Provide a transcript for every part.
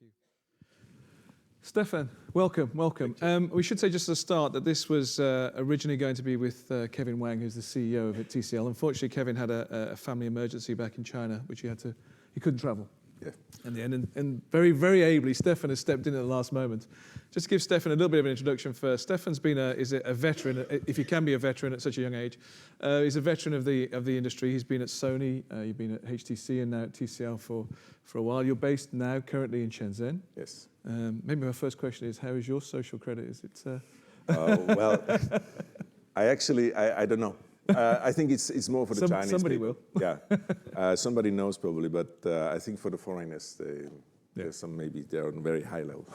Thank you. Stefan, welcome. We should say just at the start that this was originally going to be with Kevin Wang, who's the CEO of TCL. Unfortunately, Kevin had a family emergency back in China, which he couldn't travel. Yeah. In the end, and very, very ably, Stefan has stepped in at the last moment. Just to give Stefan a little bit of an introduction first. Stefan's been is a veteran, if you can be a veteran at such a young age. He's a veteran of the industry. He's been at Sony, you've been at HTC, and now at TCL for a while. You're based now currently in Shenzhen. Yes. Maybe my first question is, how is your social credit? Is it? Well, I don't know. I think it's more for the Chinese somebody people. will. Yeah, somebody knows probably, but I think for the foreigners, they're on a very high level,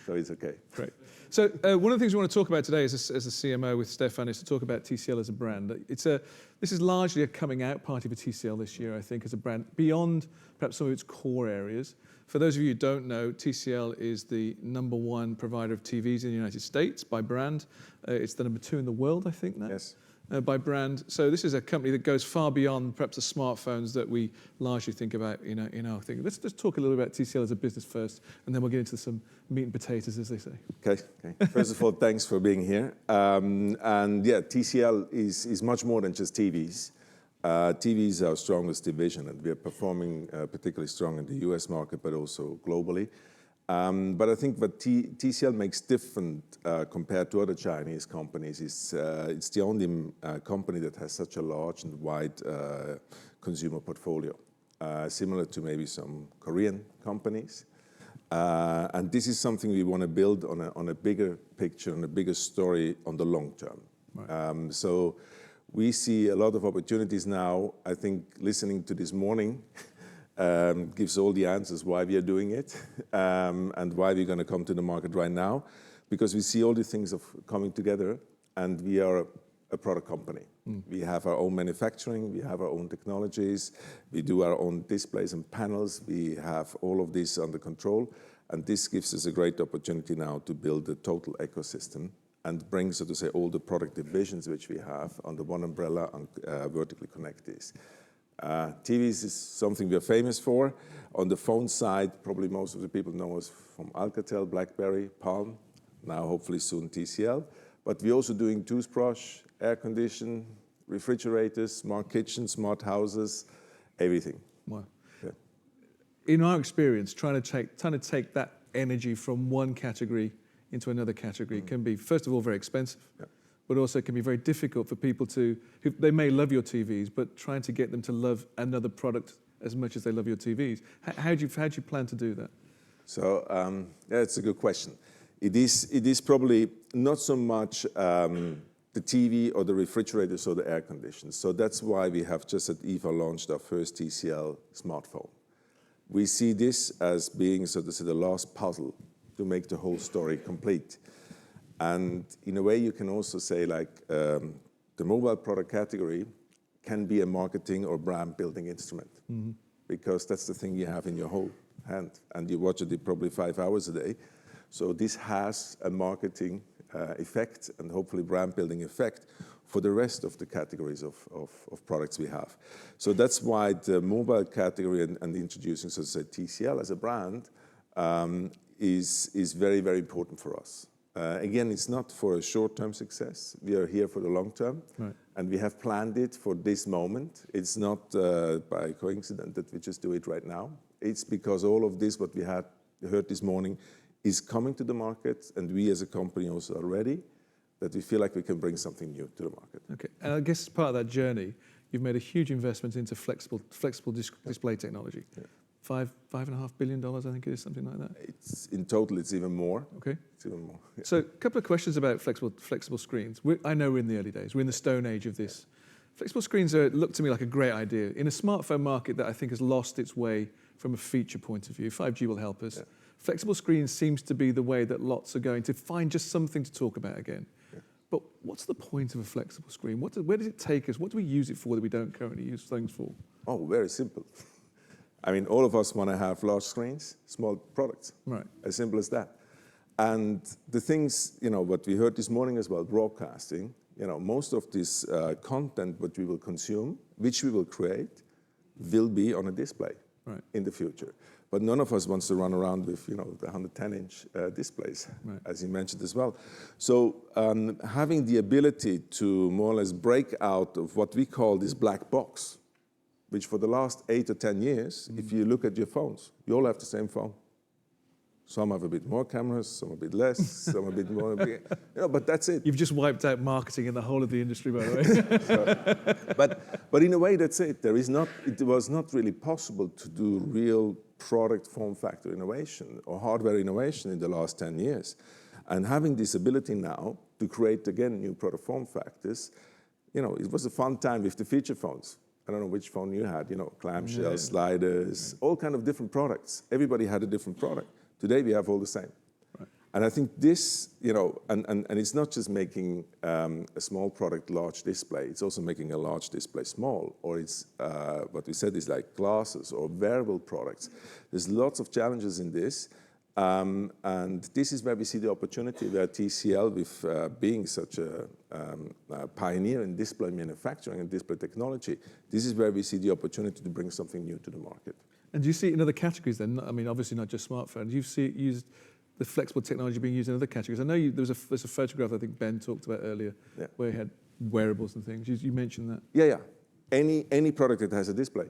so it's okay. Great. So one of the things we want to talk about today as a CMO with Stefan is to talk about TCL as a brand. This is largely a coming out party for TCL this year, I think, as a brand, beyond perhaps some of its core areas. For those of you who don't know, TCL is the #1 provider of TVs in the United States by brand. It's the #2 in the world, I think, now. Yes. By brand. So this is a company that goes far beyond perhaps the smartphones that we largely think about in our thing. Let's just talk a little about TCL as a business first, and then we'll get into some meat and potatoes, as they say. Okay. First of all, thanks for being here. And yeah, TCL is much more than just TVs. TV is our strongest division, and we are performing particularly strong in the US market, but also globally. But I think what TCL makes different compared to other Chinese companies is it's the only company that has such a large and wide consumer portfolio, similar to maybe some Korean companies. And this is something we want to build on a bigger picture and a bigger story on the long term. Right. So we see a lot of opportunities now. I think listening to this morning gives all the answers why we are doing it and why we're going to come to the market right now, because we see all these things of coming together, and we are a product company. We have our own manufacturing, we have our own technologies, we do our own displays and panels, we have all of this under control, and this gives us a great opportunity now to build a total ecosystem and bring, so to say, all the product divisions which we have under one umbrella and vertically connect these. TVs is something we are famous for. On the phone side, probably most of the people know us from Alcatel, BlackBerry, Palm, now hopefully soon TCL. But we're also doing toothbrush, air condition, refrigerators, smart kitchens, smart houses, everything. Wow. Yeah. In our experience, trying to take that energy from one category into another category can be, first of all, very expensive. Yeah. But also it can be very difficult for people they may love your TVs, but trying to get them to love another product as much as they love your TVs. How do you plan to do that? So yeah, it's a good question. It is probably not so much the TV or the refrigerators or the air conditioners. So that's why we have just at IFA launched our first Tcl Smartphone. We see this as being, so to say, the last puzzle to make the whole story complete. And in a way, you can also say the mobile product category can be a marketing or brand building instrument, because that's the thing you have in your whole hand, and you watch it probably 5 hours a day. So this has a marketing effect and hopefully brand building effect for the rest of the categories of products we have. So that's why the mobile category and introducing, so to say, TCL as a brand is very, very important for us. Again, it's not for a short-term success. We are here for the long term, right. And we have planned it for this moment. It's not by coincidence that we just do it right now. It's because all of this, what we heard this morning, is coming to the market, and we as a company also are ready, that we feel like we can bring something new to the market. Okay, and I guess as part of that journey, you've made a huge investment into flexible display technology. Yeah. $5.5 billion, I think it is, something like that. In total, it's even more. Okay. It's even more. Yeah. So a couple of questions about flexible screens. I know we're in the early days. We're in the stone age of this. Flexible screens look to me like a great idea. In a smartphone market that I think has lost its way from a feature point of view, 5G will help us. Yeah. Flexible screens seems to be the way that lots are going to find just something to talk about again. Yeah. But what's the point of a flexible screen? Where does it take us? What do we use it for that we don't currently use things for? Oh, very simple. I mean, all of us want to have large screens, small products. Right. As simple as that. And the things, what we heard this morning as well, broadcasting, most of this content what we will consume, which we will create, will be on a display. in the future. But none of us wants to run around with, the 110-inch displays, as you mentioned as well. So having the ability to more or less break out of what we call this black box, which for the last 8 or 10 years, if you look at your phones, you all have the same phone. Some have a bit more cameras, some a bit less, some a bit more. But that's it. You've just wiped out marketing in the whole of the industry, by the way. But in a way, that's it. It was not really possible to do real product form factor innovation or hardware innovation in the last 10 years. And having this ability now to create, again, new product form factors, it was a fun time with the feature phones. I don't know which phone you had, clamshell, sliders, all kind of different products. Everybody had a different product. Today, we have all the same. Right. And I think this, and it's not just making a small product large display, it's also making a large display small, or it's what we said is like glasses or wearable products. There's lots of challenges in this. And this is where we see the opportunity where TCL, with being such a pioneer in display manufacturing and display technology, this is where we see the opportunity to bring something new to the market. And do you see it in other categories then? I mean, obviously not just smartphones. You see it used, the flexible technology being used in other categories. I know there's a photograph I think Ben talked about earlier where he had wearables and things. You mentioned that. Yeah. Any product that has a display.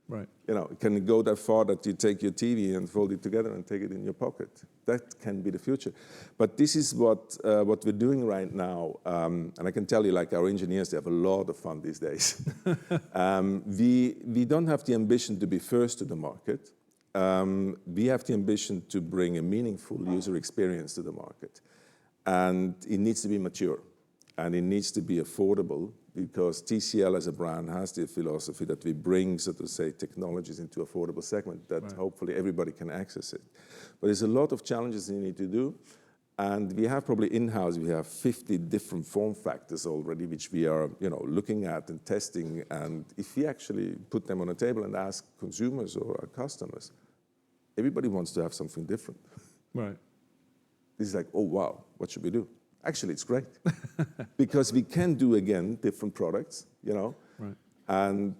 Right. It can go that far that you take your TV and fold it together and take it in your pocket. That can be the future. But this is what we're doing right now. And I can tell you, like our engineers, they have a lot of fun these days. We don't have the ambition to be first to the market. We have the ambition to bring a meaningful user experience to the market. And it needs to be mature. And it needs to be affordable, because TCL as a brand has the philosophy that we bring, so to say, technologies into affordable segment that hopefully everybody can access it. But there's a lot of challenges you need to do. And we have probably in-house, we have 50 different form factors already, which we are looking at and testing. And if we actually put them on a table and ask consumers or our customers, everybody wants to have something different. Right. This is like, oh, wow, what should we do? Actually, it's great because we can do, again, different products, Right. And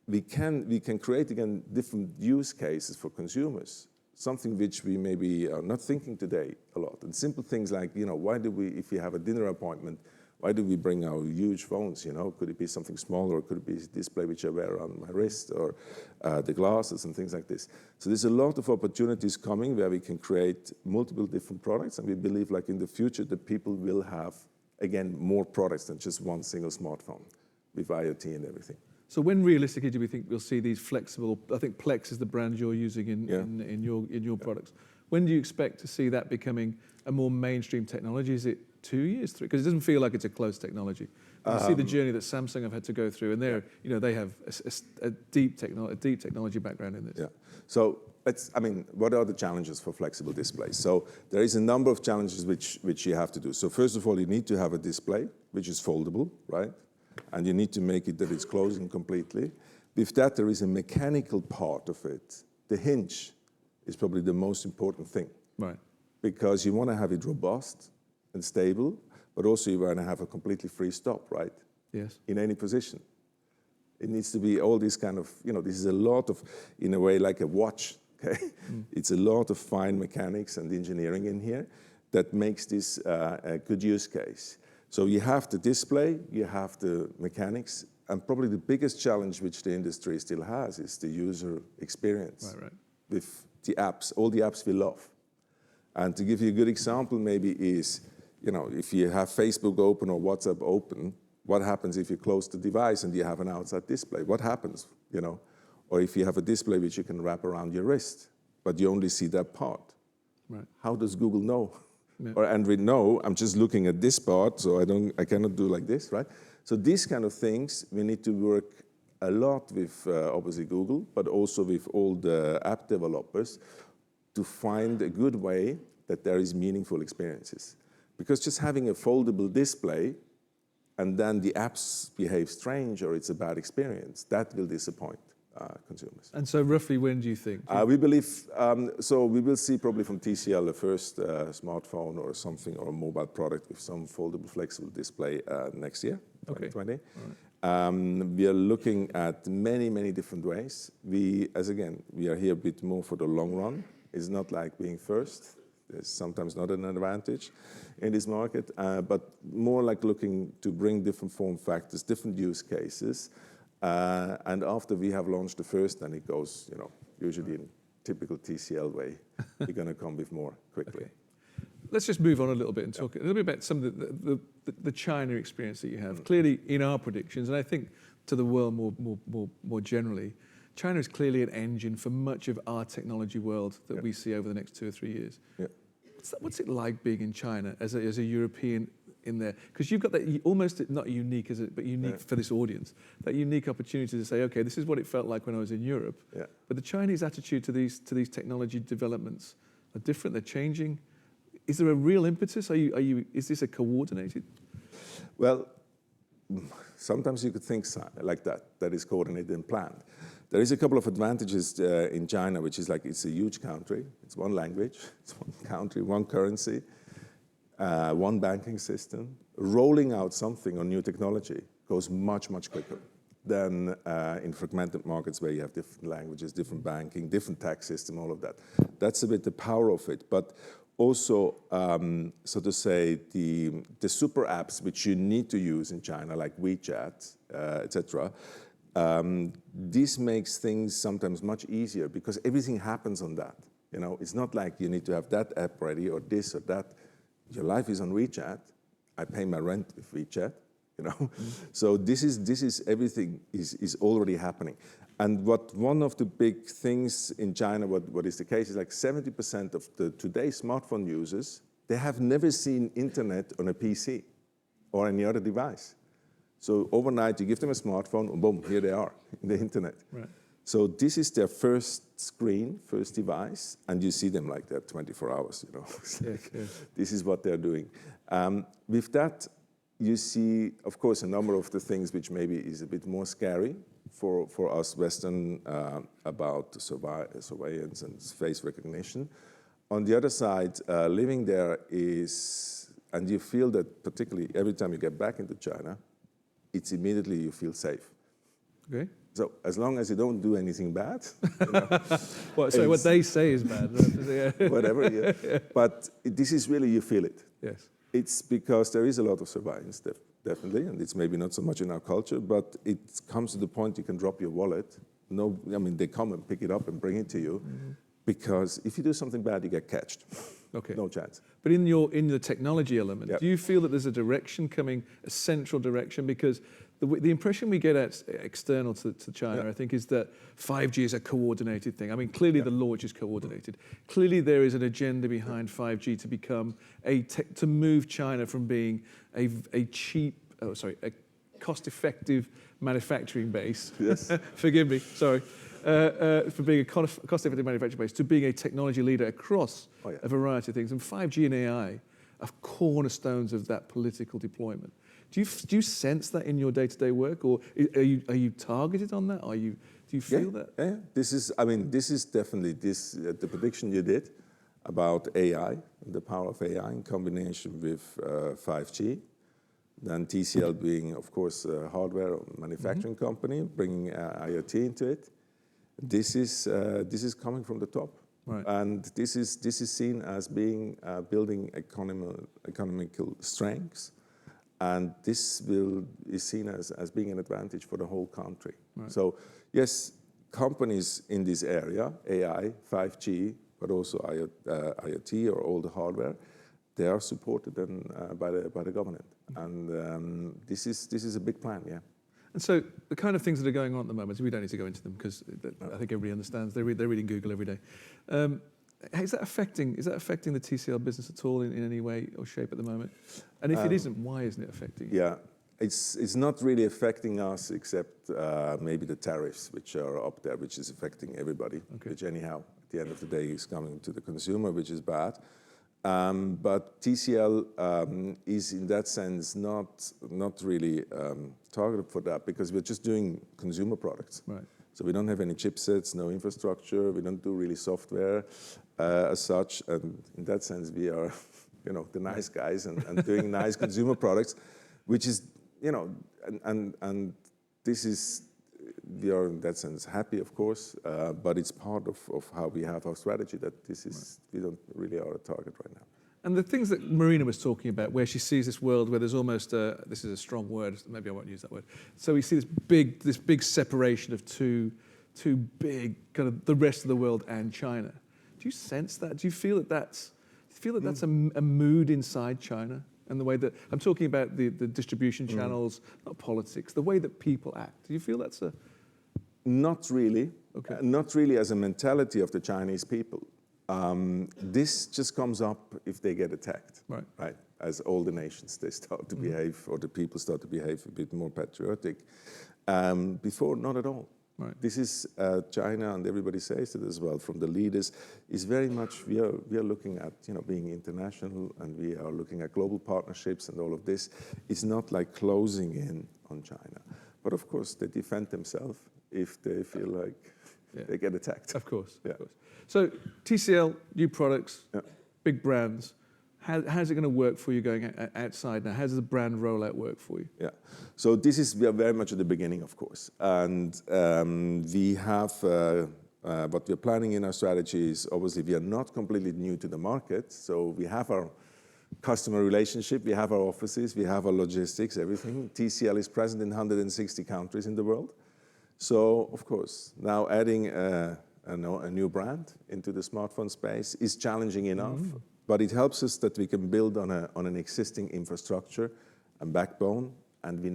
we can create, again, different use cases for consumers, something which we maybe are not thinking today a lot. And simple things like, why do we, if we have a dinner appointment, why do we bring our huge phones, Could it be something smaller, or could it be a display which I wear on my wrist, or the glasses and things like this? So there's a lot of opportunities coming where we can create multiple different products, and we believe, like in the future, that people will have, again, more products than just one single smartphone with IoT and everything. So when realistically do we think we'll see these flexible, I think Plex is the brand you're using in your products. When do you expect to see that becoming a more mainstream technology? Is it 2 years, 3? Because it doesn't feel like it's a closed technology. You see the journey that Samsung have had to go through, and they have a deep technology background in this. Yeah. So what are the challenges for flexible displays? So there is a number of challenges which you have to do. So first of all, you need to have a display which is foldable, right? And you need to make it that it's closing completely. With that, there is a mechanical part of it. The hinge is probably the most important thing. Right. Because you want to have it robust and stable, but also you want to have a completely free stop, right? Yes. In any position. It needs to be all this kind of, this is a lot of, in a way, like a watch, okay? It's a lot of fine mechanics and engineering in here that makes this a good use case. So you have the display, you have the mechanics, and probably the biggest challenge which the industry still has is the user experience. Right. With the apps, all the apps we love. And to give you a good example maybe is, if you have Facebook open or WhatsApp open, what happens if you close the device and you have an outside display? What happens, Or if you have a display which you can wrap around your wrist, but you only see that part. Right. How does Google know? Yeah. Or Android know, I'm just looking at this part, so I cannot do like this, right? So these kind of things, we need to work a lot with, obviously, Google, but also with all the app developers to find a good way that there is meaningful experiences. Because just having a foldable display and then the apps behave strange or it's a bad experience, that will disappoint consumers. And so roughly when do you think? We believe, so we will see probably from TCL the first smartphone or something, or a mobile product with some foldable flexible display next year, 2020. Okay. Right. We are looking at many, many different ways. We are here a bit more for the long run. It's not like being first. There's sometimes not an advantage in this market, but more like looking to bring different form factors, different use cases. And after we have launched the first, then it goes, usually in typical TCL way, we're going to come with more quickly. Okay. Let's just move on a little bit and talk a little bit about some of the China experience that you have. Clearly, in our predictions, and I think to the world more generally, China is clearly an engine for much of our technology world that we see over the next 2 or 3 years. Yeah. What's it like being in China as a European in there? Because you've got that almost not unique, but unique for this audience, that unique opportunity to say, okay, this is what it felt like when I was in Europe. Yeah. But the Chinese attitude to these technology developments are different. They're changing. Is there a real impetus? Is this a coordinated? Well, sometimes you could think like that is coordinated and planned. There is a couple of advantages in China, which is like it's a huge country. It's one language, it's one country, one currency, one banking system. Rolling out something on new technology goes much, much quicker than in fragmented markets where you have different languages, different banking, different tax system, all of that. That's a bit the power of it. But also, so to say, the super apps which you need to use in China, like WeChat, etc., this makes things sometimes much easier because everything happens on that. It's not like you need to have that app ready or this or that. Your life is on WeChat. I pay my rent with WeChat. So this is everything is already happening. And one of the big things in China, what is the case is like 70% of the today's smartphone users, they have never seen internet on a PC or any other device. So overnight, you give them a smartphone, and boom, here they are in the internet. Right. So this is their first screen, first device, and you see them like that 24 hours. This is what they're doing. With that, you see, of course, a number of the things which maybe is a bit more scary for us Western about surveillance and face recognition. On the other side, living there is, and you feel that particularly every time you get back into China, it's immediately you feel safe. Okay. So as long as you don't do anything bad. What they say is bad. Whatever, yeah. But this is really, you feel it. Yes. It's because there is a lot of surveillance, definitely, and it's maybe not so much in our culture, but it comes to the point you can drop your wallet. They come and pick it up and bring it to you, because if you do something bad, you get catched. Okay. No chance. But in the technology element, do you feel that there's a direction coming, a central direction? Because the impression we get external to China, I think, is that 5G is a coordinated thing. I mean, clearly the launch is coordinated. Clearly there is an agenda behind 5G to become to move China from being a cost-effective manufacturing base. Yes. Forgive me, sorry. For being a cost-effective manufacturing base to being a technology leader across a variety of things. And 5G and AI are cornerstones of that political deployment. Do you sense that in your day-to-day work, or are you targeted on that? Do you feel that? Yeah. This is definitely the prediction you did about AI, the power of AI in combination with 5G. Then TCL being, of course, a hardware manufacturing company, bringing IoT into it. This is coming from the top, right. And this is seen as being building economical strengths, and this is seen as being an advantage for the whole country. Right. So yes, companies in this area, AI, 5G, but also IoT or all the hardware, they are supported by the government, and this is a big plan, yeah. And so the kind of things that are going on at the moment, we don't need to go into them because I think everybody understands. They're reading Google every day. Is that affecting the TCL business at all in any way or shape at the moment? And if it isn't, why isn't it affecting you? Yeah, it's not really affecting us except maybe the tariffs which are up there, which is affecting everybody. Okay. Which anyhow, at the end of the day, is coming to the consumer, which is bad. But TCL is in that sense not really targeted for that because we're just doing consumer products. Right. So we don't have any chipsets, no infrastructure. We don't do really software as such. And in that sense, we are, the nice guys and doing nice consumer products, which is, and we are in that sense happy, of course, but it's part of how we have our strategy that we don't really are a target right now. And the things that Marina was talking about, where she sees this world where there's almost this is a strong word, maybe I won't use that word. So we see this big separation of two big, kind of the rest of the world and China. Do you sense that? Do you feel that that's a mood inside China? And the way that, I'm talking about the distribution channels, not politics, the way that people act. Do you feel that's a... Not really. Okay. Not really as a mentality of the Chinese people. This just comes up if they get attacked, right? As all the nations, they start to behave, or the people start to behave a bit more patriotic. Before, not at all. Right. This is China, and everybody says it as well, from the leaders, is very much, we are looking at, being international, and we are looking at global partnerships and all of this. It's not like closing in on China. But of course, they defend themselves if they feel like they get attacked. Of course, yeah. of course. So TCL, new products, big brands. How's it going to work for you going outside now? How does the brand rollout work for you? Yeah, so we are very much at the beginning, of course. And we have, what we're planning in our strategy is, obviously, we are not completely new to the market. So we have our customer relationship, we have our offices, we have our logistics, everything. TCL is present in 160 countries in the world. So, of course, now adding a new brand into the smartphone space is challenging enough, but it helps us that we can build on an existing infrastructure and backbone, and we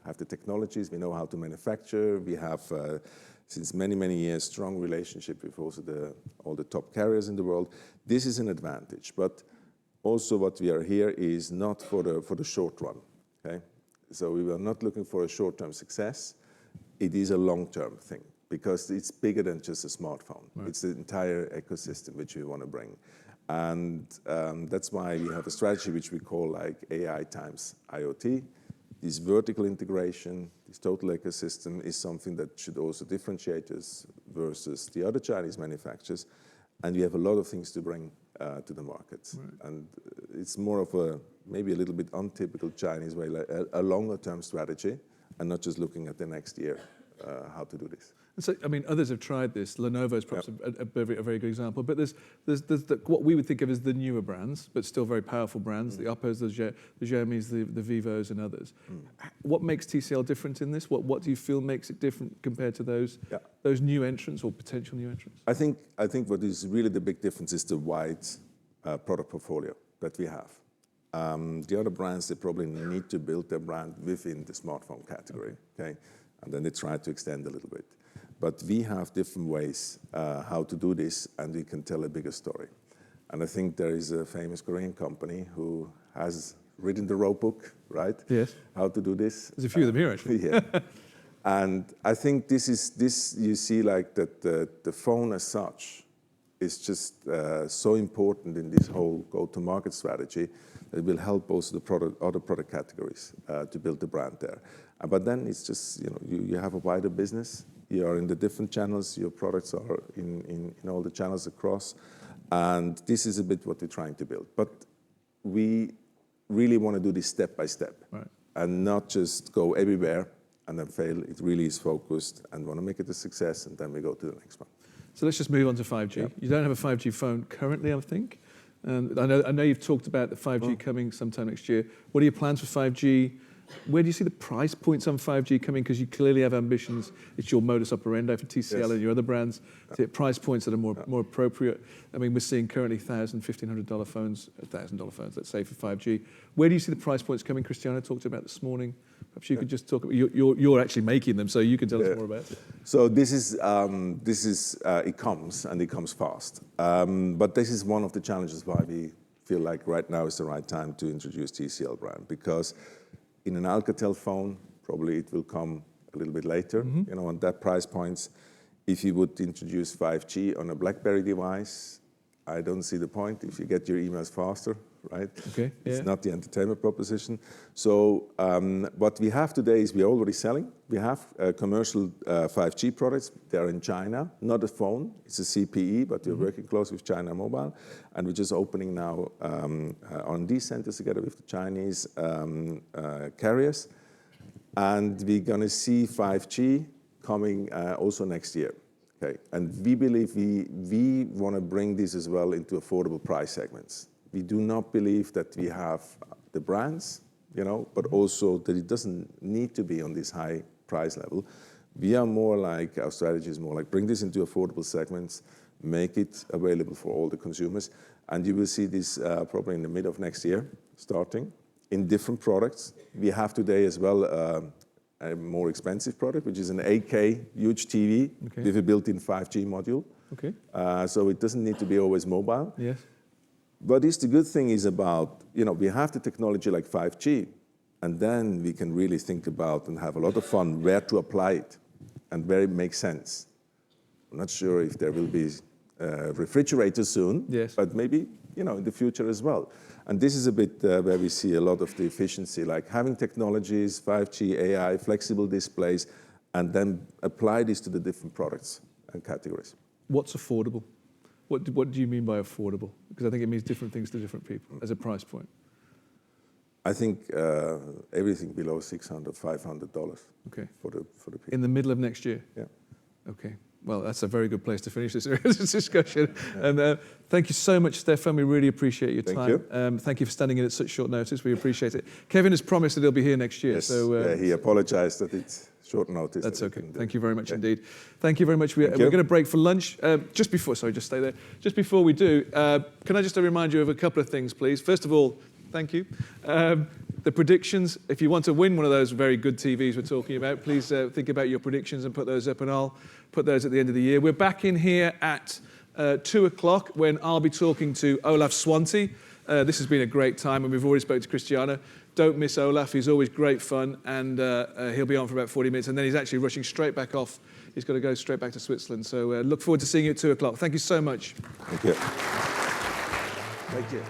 have the technologies, we know how to manufacture, we have, since many, many years, strong relationship with also all the top carriers in the world. This is an advantage, but also what we are here is not for the short run, okay? So we are not looking for a short-term success. It is a long-term thing because it's bigger than just a smartphone. Right. It's the entire ecosystem which we want to bring. And that's why we have a strategy which we call like AI times IoT. This vertical integration, this total ecosystem is something that should also differentiate us versus the other Chinese manufacturers. And we have a lot of things to bring to the markets. Right. And it's more of maybe a little bit untypical Chinese way, like a longer-term strategy, and not just looking at the next year, how to do this. And so, I mean, others have tried this. Lenovo is perhaps a very good example. But there's what we would think of as the newer brands, but still very powerful brands, the Oppos, the Xiaomis, the Vivos, and others. What makes TCL different in this? What do you feel makes it different compared to those new entrants or potential new entrants? I think what is really the big difference is the wide product portfolio that we have. The other brands, they probably need to build their brand within the smartphone category, okay? And then they try to extend a little bit. But we have different ways how to do this, and we can tell a bigger story. And I think there is a famous Korean company who has written the road book, right? Yes. How to do this. There's a few of them here, actually. Yeah. And I think this you see like that the phone as such is just so important in this whole go-to-market strategy. It will help also the other product categories to build the brand there. But then it's just, you have a wider business. You are in the different channels. Your products are in all the channels across. And this is a bit what we're trying to build. But we really want to do this step by step. Right. And not just go everywhere and then fail. It really is focused and want to make it a success, and then we go to the next one. So let's just move on to 5G. Yep. You don't have a 5G phone currently, I think. I know you've talked about the 5G coming sometime next year. What are your plans for 5G? Where do you see the price points on 5G coming? Because you clearly have ambitions. It's your modus operandi for TCL and your other brands to hit price points that are more appropriate. I mean, we're seeing currently $1,000, $1,500 phones, $1,000 phones, let's say, for 5G. Where do you see the price points coming? Cristiano talked about this morning. Perhaps you could just talk about, you're actually making them, so you can tell us more about it. So this is it comes fast. But this is one of the challenges why we feel like right now is the right time to introduce TCL brand, because in an Alcatel phone, probably it will come a little bit later, on that price points. If you would introduce 5G on a BlackBerry device, I don't see the point if you get your emails faster, right? Okay. It's not the entertainment proposition. So what we have today is we're already selling. We have commercial 5G products. They're in China, not a phone. It's a CPE, but we're working close with China Mobile. And we're just opening now R&D centers together with the Chinese carriers. And we're going to see 5G coming also next year. Okay, and we believe we want to bring this as well into affordable price segments. We do not believe that we have the brands, but also that it doesn't need to be on this high price level. We are more like, our strategy is more like bring this into affordable segments, make it available for all the consumers, and you will see this probably in the mid of next year, starting in different products. We have today as well a more expensive product, which is an 8K huge TV with a built-in 5G module. Okay. So it doesn't need to be always mobile. Yes. But the good thing is about, we have the technology like 5G, and then we can really think about and have a lot of fun where to apply it and where it makes sense. I'm not sure if there will be refrigerators soon, yes, but maybe, in the future as well. And this is a bit where we see a lot of the efficiency, like having technologies, 5G, AI, flexible displays, and then apply this to the different products and categories. What's affordable? What do you mean by affordable? Because I think it means different things to different people as a price point. I think everything below $600, $500 okay. for the people. In the middle of next year? Yeah. Okay. Well, that's a very good place to finish this discussion. Yeah. And thank you so much, Stefan. We really appreciate your time. Thank you. Thank you for standing in at such short notice. We appreciate it. Kevin has promised that he'll be here next year. Yes, so he apologized that it's short notice. That's okay. Thank you very much indeed. Thank you very much. We're going to break for lunch. Just before we do, can I just remind you of a couple of things, please? First of all, thank you. The predictions, if you want to win one of those very good TVs we're talking about, please think about your predictions and put those up, and I'll put those at the end of the year. We're back in here at 2 o'clock when I'll be talking to Olaf Swante. This has been a great time, and we've already spoken to Christiana. Don't miss Olaf. He's always great fun, and he'll be on for about 40 minutes, and then he's actually rushing straight back off. He's got to go straight back to Switzerland. So look forward to seeing you at 2 o'clock. Thank you so much. Thank you. Thank you.